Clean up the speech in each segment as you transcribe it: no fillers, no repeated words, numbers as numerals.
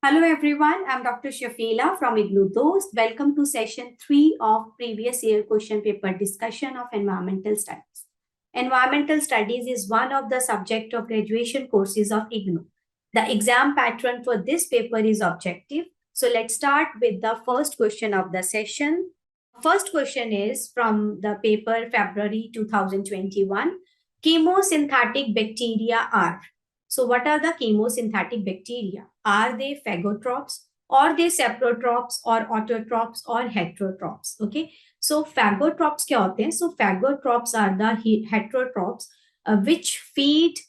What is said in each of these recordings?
Hello everyone, I'm Dr. Shafila from IGNOU Dost. Welcome to session 3 of previous year question paper discussion of environmental studies. Environmental studies is one of the subject of graduation courses of IGNOU. The exam pattern for this paper is objective. So let's start with the first question of the session. First question is from the paper February 2021. Chemosynthetic bacteria are. So what are the chemosynthetic bacteria? Are they phagotrophs or they saprotrophs or autotrophs or heterotrophs? Okay. So phagotrophs क्या होते हैं? So phagotrophs are the heterotrophs which feed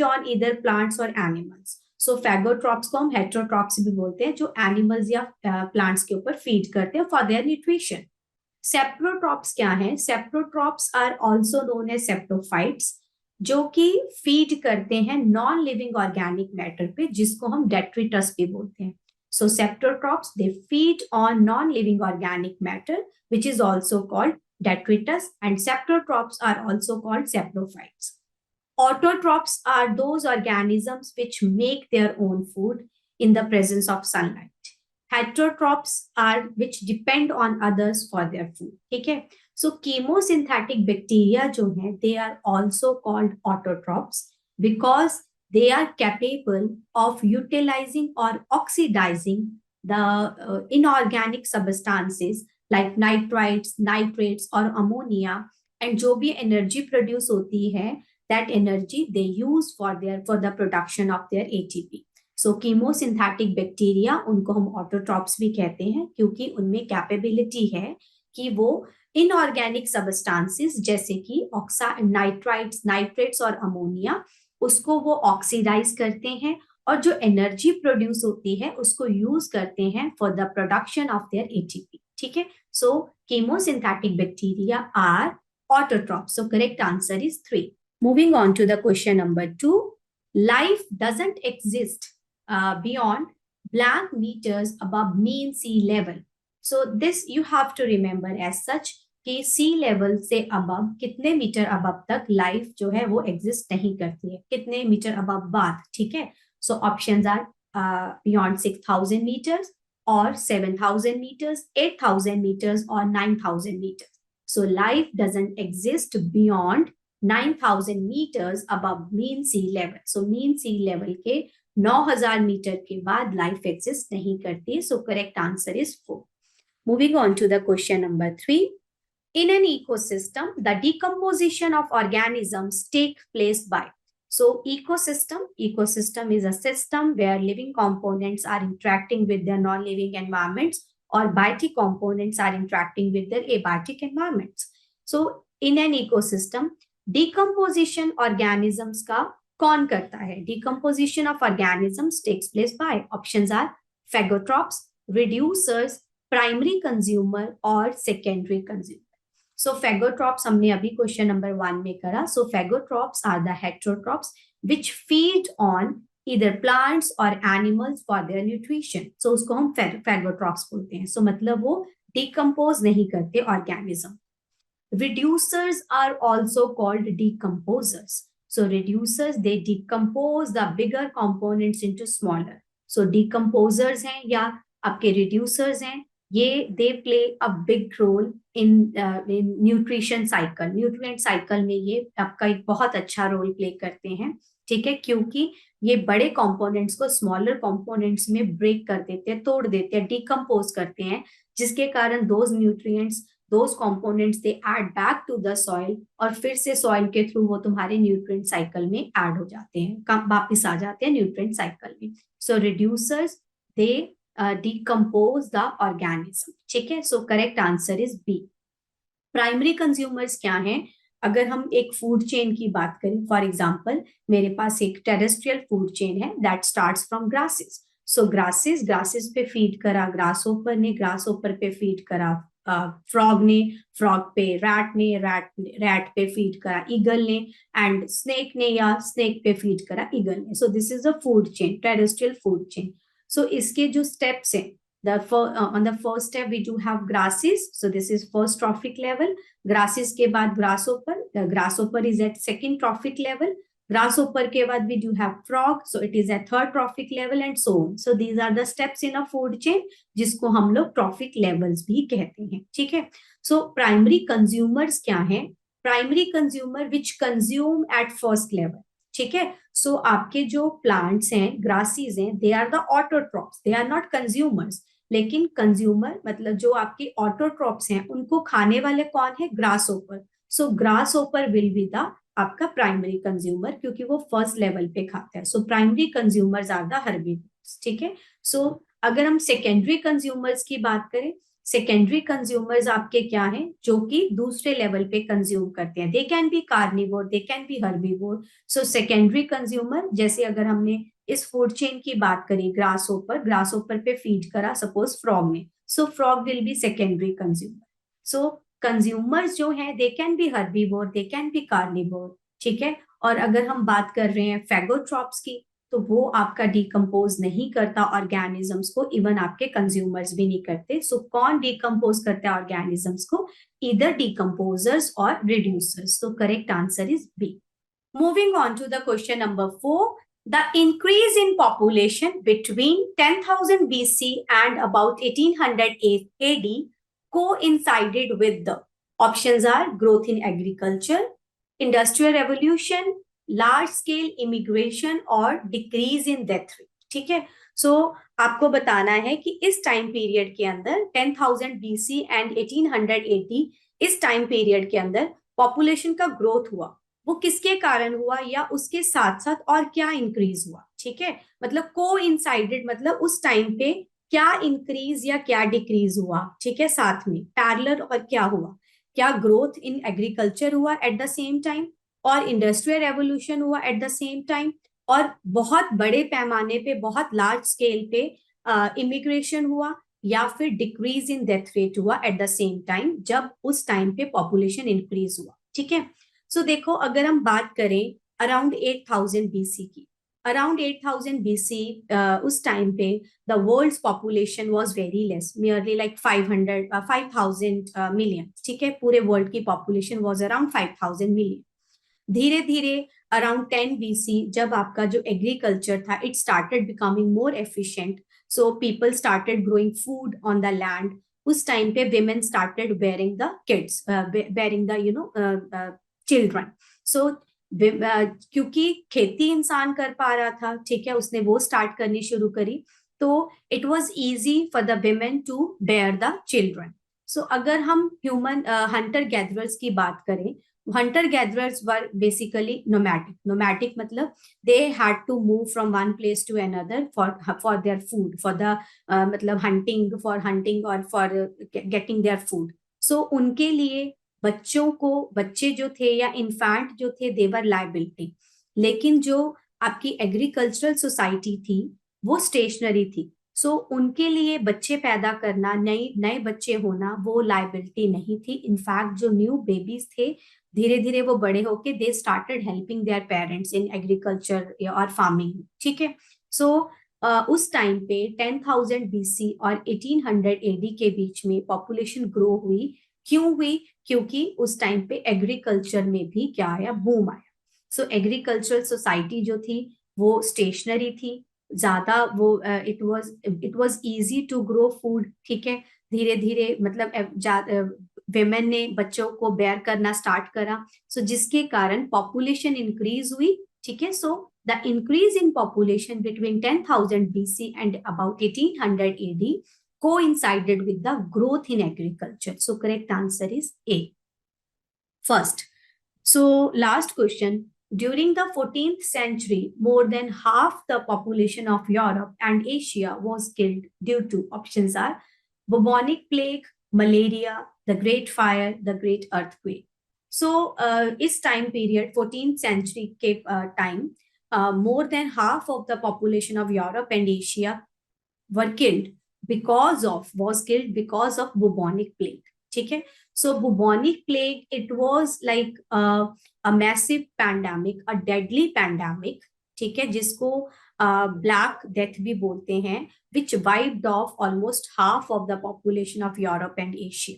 on either plants or animals. So phagotrophs को हम heterotrophs भी बोलते हैं जो animals या plants के ऊपर feed करते हैं for their nutrition. Saprotrophs क्या हैं? Saprotrophs are also known as saprophytes जो कि फीड करते हैं नॉन लिविंग ऑर्गेनिक मैटर पे जिसको हम डेट्रिटस भी बोलते हैं. So saprotrophs they feed on non-living organic matter which is also called detritus and saprotrophs are also called saprophytes. Autotrophs are those organisms which make their own food in the presence of sunlight. Heterotrophs are which depend on others for their food. ठीक है. So chemosynthetic bacteria जो हैं they are also called autotrophs because they are capable of utilizing or oxidizing the inorganic substances like nitrites, nitrates or ammonia and जो भी energy produce होती है that energy they use for the production of their ATP. So chemosynthetic bacteria उनको हम autotrophs भी कहते हैं क्योंकि उनमें कैपेबिलिटी है कि वो इनऑर्गेनिक सब्सटेंसेस जैसे कि नाइट्राइट्स, नाइट्रेट्स और अमोनिया उसको वो ऑक्सीडाइज करते हैं और जो एनर्जी प्रोड्यूस होती है उसको यूज करते हैं for the production of their ATP. ठीक है. सो chemosynthetic bacteria are autotrophs. So correct answer is 3. Moving on to the question number 2. Life doesn't exist beyond blank meters above mean sea level. So this you have to remember as such कि सी level से above कितने metre above तक life जो है वो exist नहीं करती है, कितने मीटर अबव बाद. ठीक है. So options are beyond 6000 metres और 7000 metres, 8000 meters or 9000 meters. So life doesn't exist beyond 9000 meters above mean sea level. So mean sea level के 9000 मीटर के बाद लाइफ एग्जिस्ट नहीं करती. So correct answer is 4. Moving on to the question number 3. In an ecosystem, the decomposition of organisms take place by. So ecosystem is a system where living components are interacting with their non-living environments or biotic components are interacting with their abiotic environments. So in an ecosystem, decomposition organisms का कौन करता है? Decomposition of organisms takes place by. Options are phagotrophs, reducers, primary consumer और secondary consumer. So phagotrophs हमने अभी question number 1 में करा. So phagotrophs are the heterotrophs which feed on either plants or animals for their nutrition. सो उसको हम phagotrophs बोलते हैं. सो मतलब वो डिकम्पोज नहीं करते organism. Reducers are also called decomposers. So reducers they decompose the bigger components into smaller. So decomposers हैं या आपके reducers हैं ये they play a big role in nutrition cycle. Nutrient cycle में ये आपका एक बहुत अच्छा रोल प्ले करते हैं. ठीक है. क्योंकि ये बड़े कंपोनेंट्स को स्मॉलर कंपोनेंट्स में ब्रेक कर देते हैं, तोड़ देते हैं, डिकम्पोज करते हैं जिसके कारण those nutrients those components they add back to the soil और फिर से सॉइल के थ्रू वो तुम्हारे न्यूट्रिएंट साइकिल में ऐड हो जाते हैं, वापिस आ जाते हैं न्यूट्रिएंट साइकिल में. So reducers they decompose the organism. ठीक है. So correct answer is B. Primary consumers क्या हैं? अगर हम एक फूड चेन की बात करें, फॉर एग्जांपल मेरे पास एक टेरेस्ट्रियल फूड चेन है that starts from grasses. So grasses पे फीड करा ग्रास ओपर ने, ग्रास ओपर पे फीड करा फ्रॉग ने, फ्रॉग पे रैट ने, रैट पे फीड करा ईगल ने एंड स्नेक ने या स्नेक पे फीड करा ईगल ने. So this is a food chain, terrestrial food chain. So इसके जो steps हैं, on the first step we do have grasses. So this is first trophic level. Grasses के बाद grasshopper. The grasshopper is at second trophic level. grasshopper के बाद भी you have frog, so it is a third trophic level and so on. So these are the steps in a food chain जिसको हम लोग trophic levels भी कहते हैं, ठीक है. So primary consumers क्या हैं? Primary consumer which consume at first level, ठीक है. So आपके जो plants हैं, grasses हैं, they are the autotrophs, they are not consumers. लेकिन कंज्यूमर मतलब जो आपके ऑटोट्रॉप्स हैं उनको खाने वाले कौन है? Grasshopper. So grasshopper will be the आपका प्राइमरी कंज्यूमर क्योंकि वो फर्स्ट लेवल पे खाता है. So primary consumers are the herbivores, ठीक है. सो अगर हम सेकेंडरी कंज्यूमर्स की बात करें, सेकेंडरी कंज्यूमर्स आपके क्या हैं? जो कि दूसरे लेवल पे कंज्यूम करते हैं. They can be carnivore, they can be herbivore. So secondary consumer, जैसे अगर हमने इस फूड चेन की बात करी, ग्रासहोपर पे फीड करा सपोज फ्रॉग ने, so frog will be secondary consumer. So consumers जो हैं they can be herbivore, they can be carnivore, ठीक है. और अगर हम बात कर रहे हैं फैगोट्रॉप्स की, तो वो आपका डिकम्पोज नहीं करता ऑर्गेनिजम्स को, इवन आपके कंज्यूमर्स भी नहीं करते. सो कौन डिकम्पोज करता है ऑर्गेनिजम्स को? ईदर डिकम्पोजर्स और रिड्यूसर्स. तो correct answer is B. Moving on to the question number 4, the increase in population between 10,000 BC and about 1800 AD coincided with the options are growth in agriculture, industrial revolution, large scale immigration और decrease in death rate, ठीक है. सो आपको बताना है कि इस time period के अंदर 10,000 BC एंड 1800 AD, इस टाइम पीरियड के अंदर पॉपुलेशन का ग्रोथ हुआ, वो किसके कारण हुआ या उसके साथ साथ और क्या इंक्रीज हुआ, ठीक है. मतलब कोइंसाइडेड मतलब उस टाइम पे क्या इंक्रीज या क्या डिक्रीज हुआ, ठीक है. साथ में पैरेलल और क्या हुआ, क्या ग्रोथ इन एग्रीकल्चर हुआ एट द सेम टाइम और इंडस्ट्रियल रेवोल्यूशन हुआ एट द सेम टाइम, और बहुत बड़े पैमाने पे बहुत लार्ज स्केल पे इमिग्रेशन हुआ, या फिर डिक्रीज इन डेथ रेट हुआ एट द सेम टाइम जब उस टाइम पे पॉपुलेशन इंक्रीज हुआ, ठीक है. सो देखो अगर हम बात करें अराउंड 8000 BC की, अराउंड 8000 BC उस टाइम पे the world's population was very less, nearly like 5000 million, ठीक है. पूरे वर्ल्ड की पॉपुलेशन वाज अराउंड 5000 मिलियन. धीरे धीरे अराउंड 10 BC जब आपका जो एग्रीकल्चर था it started becoming more efficient, so people started growing food on the land. उस टाइम पे women started bearing the kids, bearing the children. So क्योंकि खेती इंसान कर पा रहा था, ठीक है, उसने वो स्टार्ट करनी शुरू करी, तो it was easy for the women to bear the children. So अगर हम ह्यूमन हंटर गैदरर्स की बात करें, hunter gatherers were basically nomadic मतलब they had to move from one place to another for their food, for the मतलब hunting और for getting their food. so उनके लिए बच्चे जो थे या इन्फेंट जो थे देवर लाइबिलिटी, लेकिन जो आपकी एग्रीकल्चरल सोसाइटी थी वो स्टेशनरी थी. सो उनके लिए बच्चे पैदा करना, नए बच्चे होना वो लाइबिलिटी नहीं थी. इनफैक्ट जो न्यू बेबीज थे धीरे धीरे वो बड़े होके they started helping their parents in agriculture और फार्मिंग, ठीक है. सो उस टाइम पे 10,000 BC और 1800 AD के बीच में पॉपुलेशन ग्रो हुई. क्यों हुई? क्योंकि उस टाइम पे एग्रीकल्चर में भी क्या आया? बूम आया. सो एग्रीकल्चरल सोसाइटी जो थी वो स्टेशनरी थी ज्यादा, वो it was easy to grow food, ठीक है. धीरे धीरे मतलब विमेन ने बच्चों को बेयर करना स्टार्ट करा, सो जिसके कारण पॉपुलेशन इंक्रीज हुई, ठीक है. So the increase in population between 10,000 BC and about 1800 AD coincided with the growth in agriculture. So correct answer is A. First, so last question. During the 14th century, more than half the population of Europe and Asia was killed due to, options are bubonic plague, malaria, the Great Fire, the Great Earthquake. So इस time period 14th century के time more than half of the population of Europe and Asia were killed because of bubonic plague, ठीक है. So bubonic plague, it was like a massive pandemic, a deadly pandemic, ठीक है, जिसको black death भी बोलते हैं, which wiped off almost half of the population of Europe and Asia.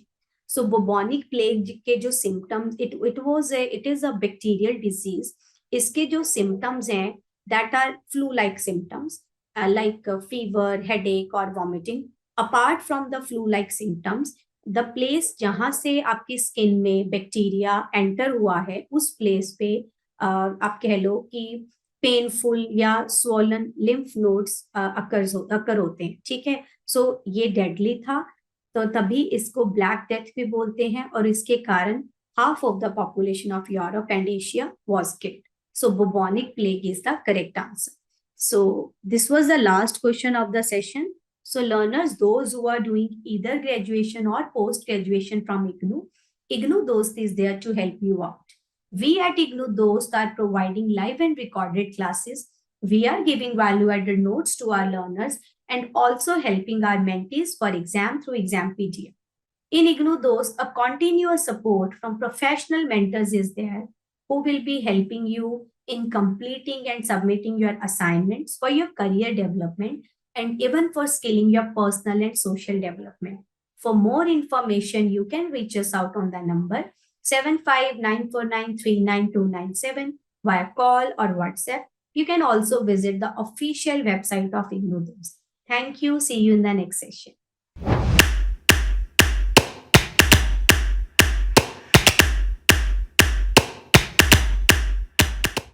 So bubonic plague के जो symptoms, it is a bacterial disease. इसके जो सिम्टम्स हैं that are flu like symptoms like fever, headache or vomiting. Apart from the flu-like symptoms, the place जहाँ से आपकी skin में bacteria enter हुआ है उस प्लेस पे आप कह लो कि पेनफुल या स्वोलन लिम्फ नोड्स अकर होते हैं, ठीक है. सो ये डेडली था, तो तभी इसको ब्लैक डेथ भी बोलते हैं, और इसके कारण half of the population of Europe and Asia was killed. So bubonic plague is the correct answer. So this was the last question of the session. So learners, those who are doing either graduation or post-graduation from IGNOU, IGNOU Dost is there to help you out. We at IGNOU Dost are providing live and recorded classes. We are giving value-added notes to our learners and also helping our mentees for exam through Exampedia. In IGNOU Dost, a continuous support from professional mentors is there who will be helping you in completing and submitting your assignments for your career development and even for skilling your personal and social development. For more information, you can reach us out on the number 7594939297 via call or WhatsApp. You can also visit the official website of IGNOU Dost. Thank you. See you in the next session.